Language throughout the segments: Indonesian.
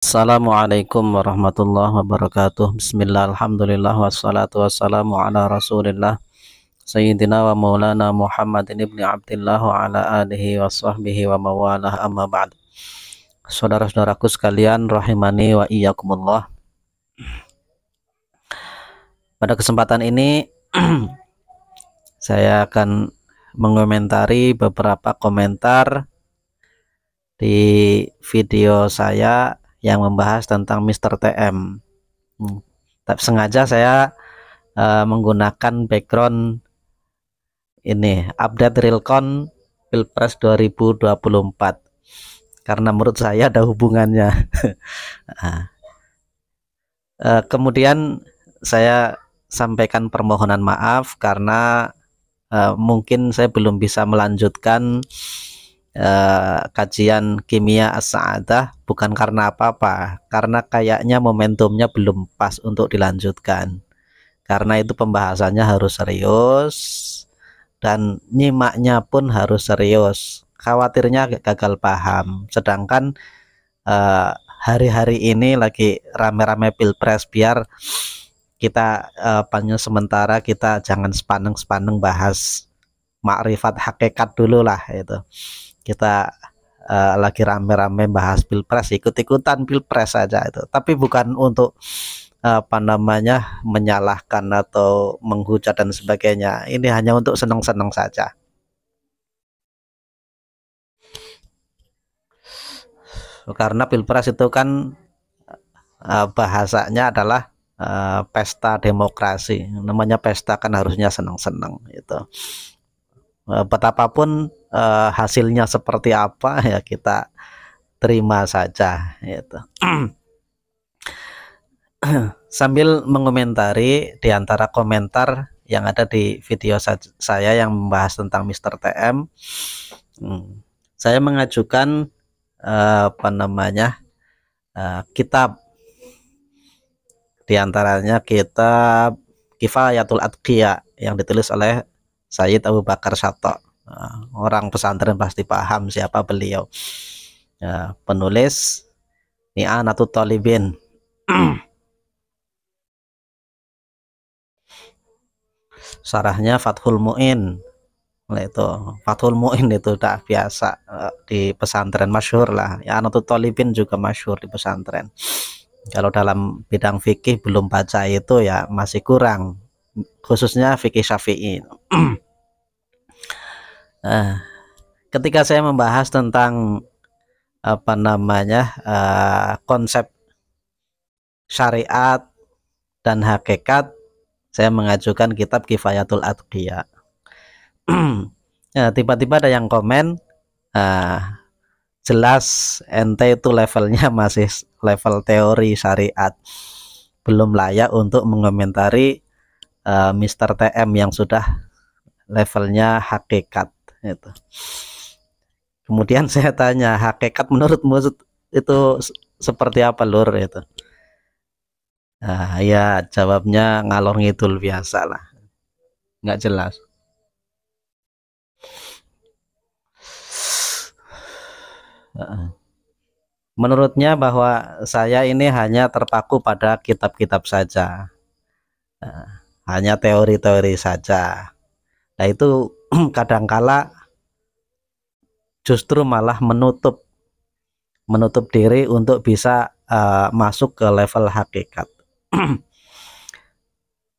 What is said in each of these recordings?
Assalamualaikum warahmatullahi wabarakatuh. Bismillah, alhamdulillah, wassalatu wassalamu ala rasulillah Sayyidina wa maulana Muhammadin ibni Abdillah wa ala alihi wa sahbihi wa mawalah, amma ba'd. Saudara-saudaraku sekalian, rahimani wa iyyakumullah. Pada kesempatan ini saya akan mengomentari beberapa komentar di video saya yang membahas tentang Mr. TM. Tapi sengaja saya menggunakan background ini update realcon Pilpres 2024 karena menurut saya ada hubungannya. Kemudian saya sampaikan permohonan maaf karena mungkin saya belum bisa melanjutkan kajian kimia as-sa'adah, bukan karena apa-apa, karena kayaknya momentumnya belum pas untuk dilanjutkan, karena itu pembahasannya harus serius dan nyimaknya pun harus serius. Khawatirnya gagal paham, sedangkan hari-hari ini lagi rame-rame pilpres, biar kita panjang sementara kita jangan sepaneng-sepaneng bahas makrifat hakikat dulu lah. Itu kita lagi rame-rame bahas pilpres, ikut-ikutan pilpres saja itu, tapi bukan untuk menyalahkan atau menghujat dan sebagainya. Ini hanya untuk senang-senang saja. Karena pilpres itu kan bahasanya adalah pesta demokrasi. Namanya pesta kan harusnya senang-senang itu. Betapapun hasilnya seperti apa ya kita terima saja gitu. Sambil mengomentari di antara komentar yang ada di video saya yang membahas tentang Mr. TM, saya mengajukan kitab, diantaranya kitab Kifayatul Atqiya yang ditulis oleh Sayyid Abu Bakar Syato. Orang pesantren pasti paham siapa beliau. Penulis I'anatut Thalibin. Sarahnya Fathul Mu'in. Itu Fathul Mu'in itu udah biasa di pesantren, masyhur lah. I'anatut Thalibin juga masyhur di pesantren. Kalau dalam bidang fikih belum baca itu ya masih kurang, khususnya fikih Syafi'i. Ketika saya membahas tentang konsep syariat dan hakikat, saya mengajukan kitab Kifayatul Atqiya. Tiba-tiba ada yang komen, jelas ente itu levelnya masih level teori syariat, belum layak untuk mengomentari Mr. TM yang sudah levelnya hakikat itu. Kemudian saya tanya, hakikat menurutmu itu seperti apa, Lur? Itu ya jawabnya ngalor ngidul biasa lah, nggak jelas. Menurutnya bahwa saya ini hanya terpaku pada kitab-kitab saja, hanya teori-teori saja. Nah itu kadangkala justru malah menutup diri untuk bisa masuk ke level hakikat.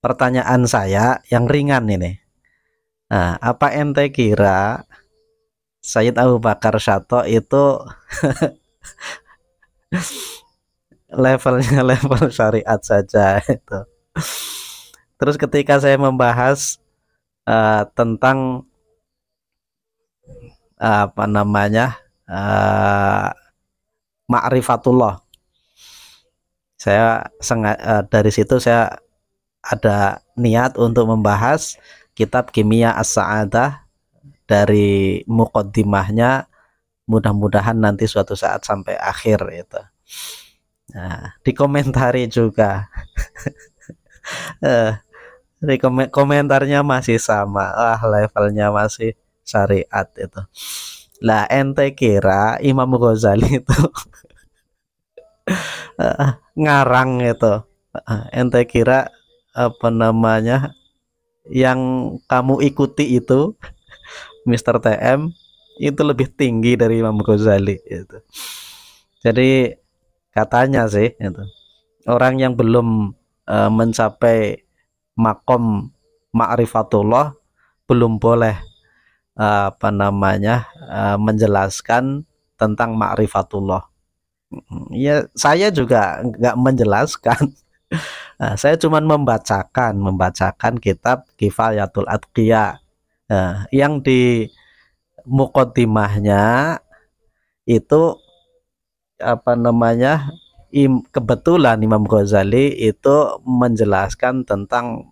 Pertanyaan saya yang ringan ini, apa ente kira Sayyid Abu Bakar Syato itu levelnya level syariat saja itu? Terus ketika saya membahas tentang ma'rifatullah, saya dari situ saya ada niat untuk membahas kitab Kimia as-Sa'adah dari muqaddimahnya, mudah-mudahan nanti suatu saat sampai akhir itu. Nah, dikomentari juga. Di komentarnya masih sama, levelnya masih syariat itu. Lah ente kira Imam Ghazali itu ngarang itu. Ente kira apa namanya yang kamu ikuti itu Mister TM itu lebih tinggi dari Imam Ghazali itu. Jadi katanya sih itu, orang yang belum mencapai makom ma'rifatullah belum boleh apa namanya menjelaskan tentang ma'rifatullah. Ya saya juga nggak menjelaskan. Nah, saya cuma membacakan kitab Kifayatul Atqiya. Nah, yang di mukaddimahnya itu apa namanya kebetulan Imam Ghazali itu menjelaskan tentang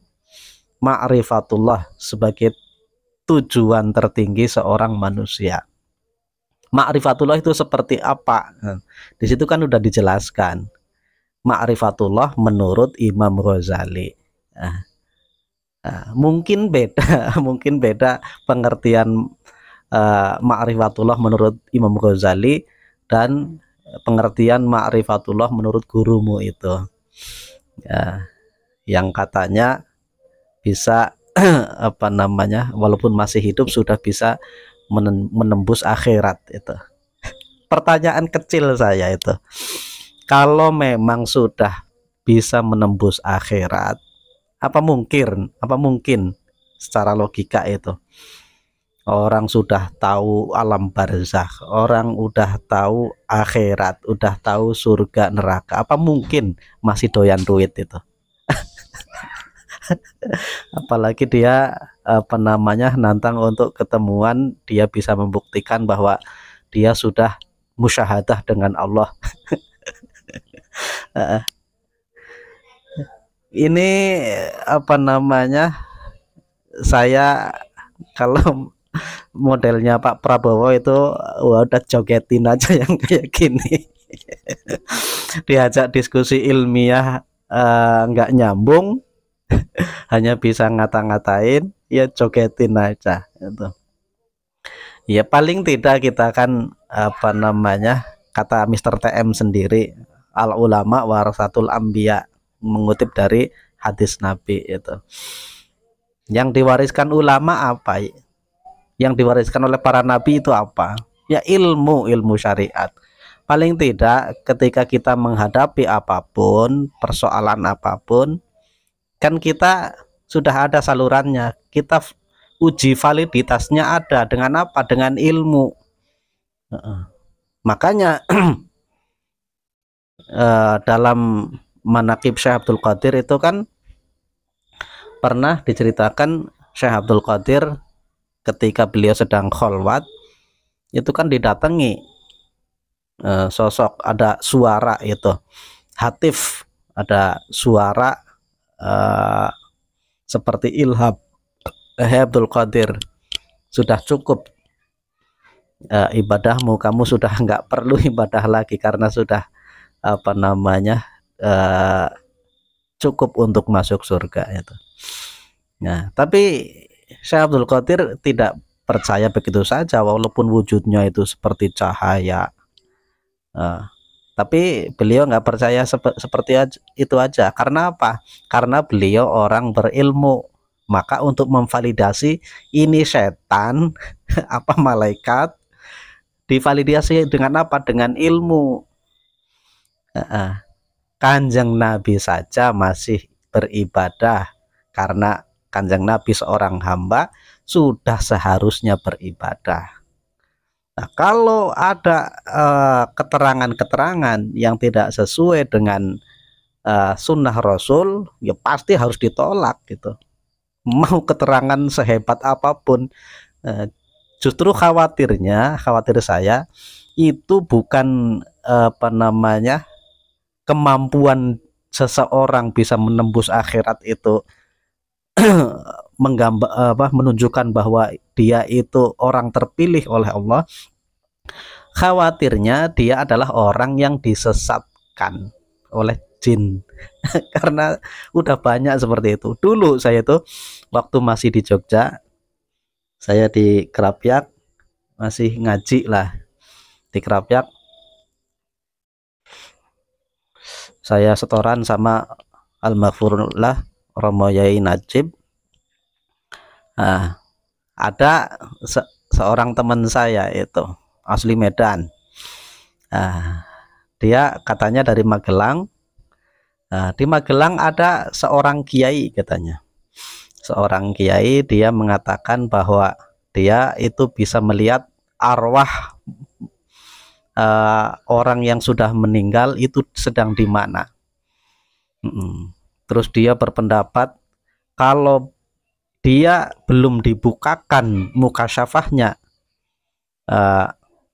ma'rifatullah sebagai tujuan tertinggi seorang manusia. Ma'rifatullah itu seperti apa? Nah, di situ kan udah dijelaskan. Ma'rifatullah menurut Imam Ghazali. Nah, mungkin beda, mungkin beda pengertian ma'rifatullah menurut Imam Ghazali dan pengertian ma'rifatullah menurut gurumu itu. Ya, yang katanya bisa apa namanya walaupun masih hidup sudah bisa menembus akhirat itu. Pertanyaan kecil saya itu, kalau memang sudah bisa menembus akhirat, apa mungkin secara logika itu orang sudah tahu alam barzakh, orang udah tahu akhirat, udah tahu surga neraka, apa mungkin masih doyan duit itu? Apalagi dia apa namanya nantang untuk ketemuan, dia bisa membuktikan bahwa dia sudah musyahadah dengan Allah. Ini apa namanya, saya kalau modelnya Pak Prabowo itu wah, udah jogetin aja yang kayak gini. Diajak diskusi ilmiah nggak nyambung, hanya bisa ngata-ngatain, ya jogetin aja itu. Ya paling tidak kita kan apa namanya, kata Mister TM sendiri, al ulama warasatul ambia, mengutip dari hadis Nabi itu. Yang diwariskan ulama apa? Yang diwariskan oleh para nabi itu apa? Ya ilmu syariat. Paling tidak ketika kita menghadapi apapun, persoalan apapun, kan kita sudah ada salurannya. Kita uji validitasnya ada dengan apa? Dengan ilmu. Makanya dalam manaqib Syekh Abdul Qadir itu kan pernah diceritakan Syekh Abdul Qadir ketika beliau sedang kholwat itu kan didatangi sosok, ada suara itu hatif, ada suara seperti ilham, Abdul Qadir sudah cukup ibadahmu, kamu sudah nggak perlu ibadah lagi karena sudah apa namanya cukup untuk masuk surga itu. Nah tapi Syekh Abdul Qadir tidak percaya begitu saja walaupun wujudnya itu seperti cahaya. Tapi beliau nggak percaya seperti itu aja. Karena apa? Karena beliau orang berilmu. Maka untuk memvalidasi ini setan apa malaikat, divalidasi dengan apa? Dengan ilmu. Kanjeng Nabi saja masih beribadah karena Kanjeng Nabi seorang hamba sudah seharusnya beribadah. Nah, kalau ada keterangan-keterangan yang tidak sesuai dengan sunnah Rasul, ya pasti harus ditolak gitu. Mau keterangan sehebat apapun, justru khawatir saya itu bukan apa namanya kemampuan seseorang bisa menembus akhirat itu menunjukkan bahwa dia itu orang terpilih oleh Allah. Khawatirnya dia adalah orang yang disesatkan oleh jin. Karena udah banyak seperti itu. Dulu saya tuh waktu masih di Jogja, saya di Krapyak, masih ngaji lah di Krapyak. saya setoran sama Al-Maghfurullah Romo Yai Najib. Nah, ada seorang teman saya itu asli Medan. Nah, dia katanya dari Magelang. Nah, di Magelang ada seorang kiai katanya. Seorang kiai, dia mengatakan bahwa dia itu bisa melihat arwah orang yang sudah meninggal itu sedang di mana. Terus dia berpendapat kalau dia belum dibukakan mukasyafahnya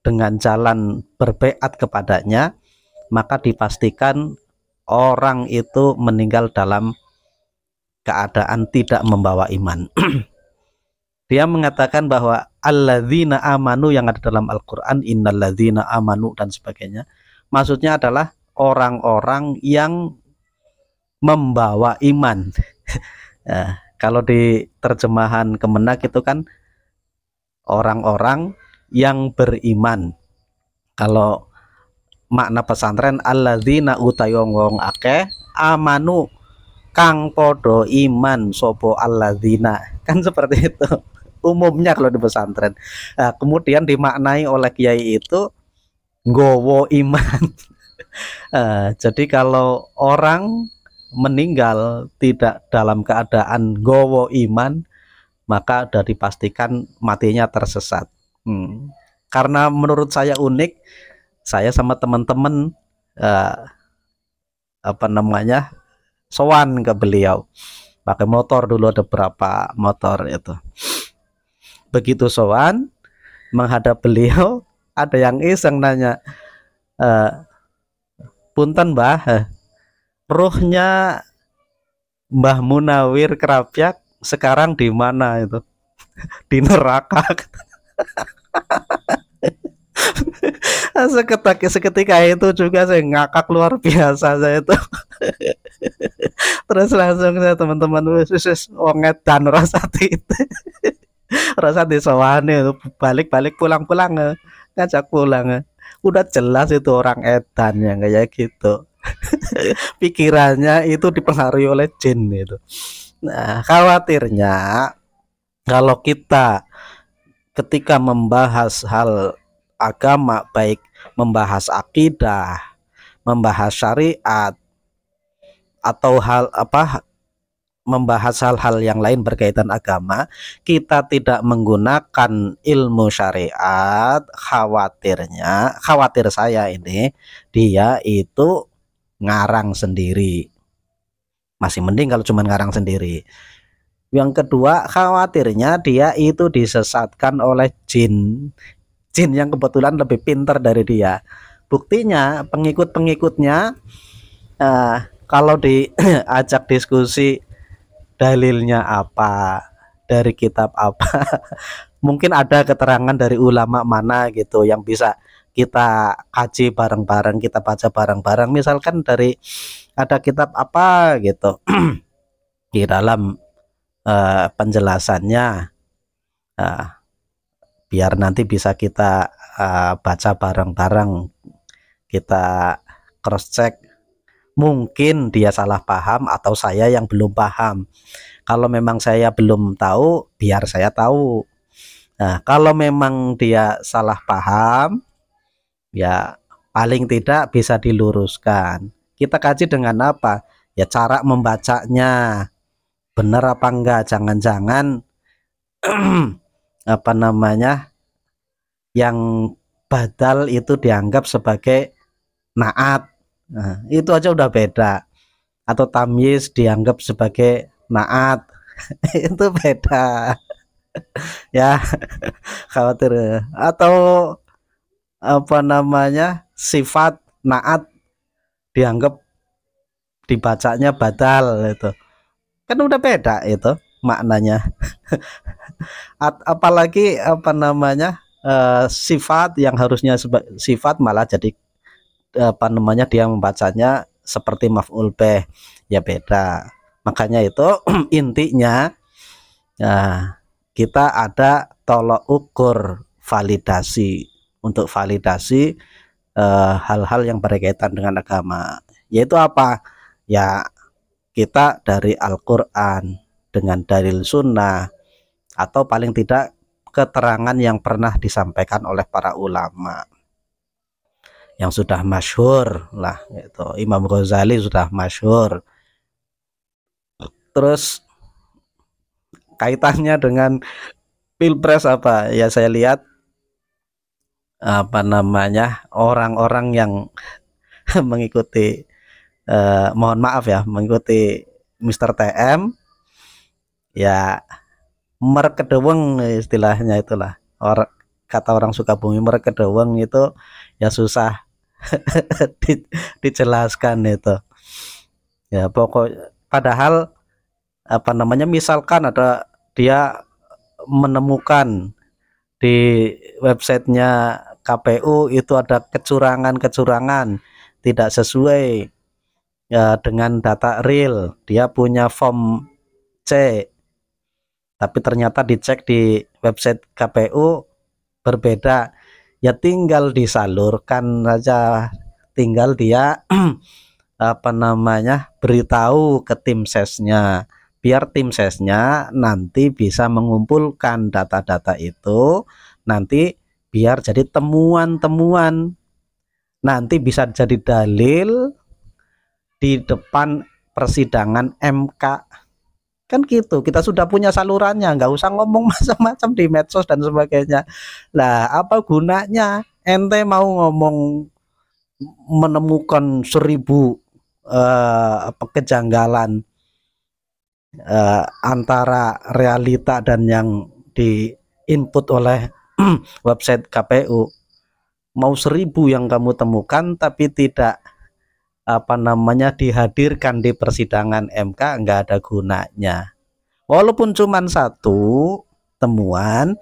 dengan jalan berbaiat kepadanya, maka dipastikan orang itu meninggal dalam keadaan tidak membawa iman. Dia mengatakan bahwa alladzina amanu yang ada dalam Al-Quran, innalladzina amanu dan sebagainya, maksudnya adalah orang-orang yang membawa iman. Nah, kalau di terjemahan Kemenak itu kan orang-orang yang beriman. Kalau makna pesantren alladzina utayong wong akeh amanu kang podo iman sopo alladzina, kan seperti itu umumnya kalau di pesantren. Nah, kemudian dimaknai oleh kiai itu nggowo iman. Jadi kalau orang meninggal tidak dalam keadaan nggowo iman, maka sudah dipastikan matinya tersesat. Karena menurut saya unik, saya sama teman-teman sowan ke beliau pakai motor, dulu ada berapa motor itu. Begitu sowan menghadap beliau, ada yang iseng nanya, punten Mbah, ruhnya Mbah Munawir Krapyak sekarang di mana itu? Di neraka. Seketika itu juga saya ngakak luar biasa saya itu. Terus langsung saya teman-teman wong edan rasati itu. Rasati sowane balik-balik pulang-pulang ngajak pulang. Udah jelas itu orang edan yang kayak gitu. Pikirannya itu dipengaruhi oleh jin itu. Nah, khawatirnya kalau kita ketika membahas hal agama, baik membahas akidah, membahas syariat, atau membahas hal-hal yang lain berkaitan agama, kita tidak menggunakan ilmu syariat, khawatir saya ini dia itu ngarang sendiri. Masih mending kalau cuma ngarang sendiri. Yang kedua, khawatirnya dia itu disesatkan oleh jin yang kebetulan lebih pintar dari dia. Buktinya pengikut-pengikutnya kalau diajak diskusi dalilnya apa, dari kitab apa, mungkin ada keterangan dari ulama mana gitu yang bisa kita kaji bareng-bareng, kita baca bareng-bareng. Misalkan dari ada kitab apa gitu di dalam penjelasannya, biar nanti bisa kita baca bareng-bareng, kita cross check. Mungkin dia salah paham atau saya yang belum paham. Kalau memang saya belum tahu, biar saya tahu. Nah, kalau memang dia salah paham, ya paling tidak bisa diluruskan. Kita kaji dengan apa? Ya cara membacanya benar apa enggak. Jangan-jangan yang badal itu dianggap sebagai naat. Nah, itu aja udah beda. Atau tamyiz dianggap sebagai naat. Itu beda. Ya, khawatir. Atau sifat naat dianggap dibacanya badal itu. Kan udah beda itu maknanya. Apalagi sifat yang harusnya sifat malah jadi dia membacanya seperti maf'ul bih, ya beda. Makanya itu intinya kita ada tolok ukur validasi untuk validasi hal-hal yang berkaitan dengan agama. Yaitu apa? Ya kita dari Al-Quran dengan dalil sunnah, atau paling tidak keterangan yang pernah disampaikan oleh para ulama yang sudah masyhur lah, itu Imam Ghazali sudah masyhur. Terus kaitannya dengan pilpres apa ya, saya lihat apa namanya, orang-orang yang mengikuti mohon maaf ya, mengikuti Mr. TM ya, merkedeweng istilahnya itulah, kata orang Sukabumi, merkedeweng itu ya susah dijelaskan itu ya. Pokok padahal apa namanya, misalkan ada dia menemukan di websitenya KPU itu ada kecurangan-kecurangan tidak sesuai ya dengan data real, dia punya form C tapi ternyata dicek di website KPU berbeda, ya tinggal disalurkan saja, tinggal dia apa namanya, beritahu ke tim sesnya, biar tim sesnya nanti bisa mengumpulkan data-data itu, nanti biar jadi temuan-temuan, nanti bisa jadi dalil di depan persidangan MK. Kan gitu, kita sudah punya salurannya, nggak usah ngomong macam-macam di medsos dan sebagainya. Lah apa gunanya ente mau ngomong menemukan 1000 kejanggalan antara realita dan yang di input oleh website KPU. Mau 1000 yang kamu temukan tapi tidak apa namanya dihadirkan di persidangan MK, nggak ada gunanya. Walaupun cuma 1 temuan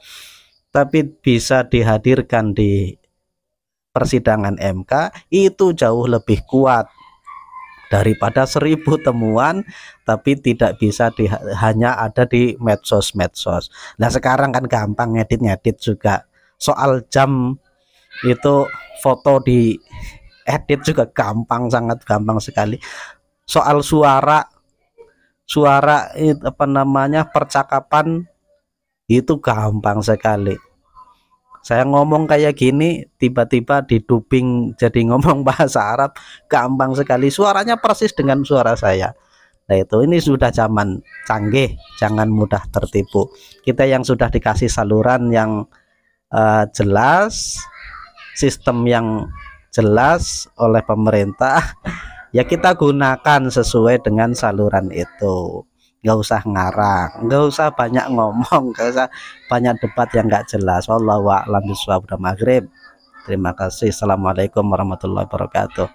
tapi bisa dihadirkan di persidangan MK, itu jauh lebih kuat daripada 1000 temuan tapi tidak bisa hanya ada di medsos-medsos. Nah sekarang kan gampang ngedit-ngedit juga, soal jam itu foto di edit juga gampang, sangat gampang sekali. Soal suara itu apa namanya, percakapan itu gampang sekali. Saya ngomong kayak gini tiba-tiba diduping jadi ngomong bahasa Arab, gampang sekali, suaranya persis dengan suara saya. Nah itu, ini sudah zaman canggih, jangan mudah tertipu. Kita yang sudah dikasih saluran yang jelas, sistem yang jelas oleh pemerintah, ya kita gunakan sesuai dengan saluran itu. Nggak usah ngarang, nggak usah banyak ngomong, nggak usah banyak debat yang nggak jelas. Wallahu a'lam bishawab. Maghrib. Terima kasih. Assalamualaikum warahmatullahi wabarakatuh.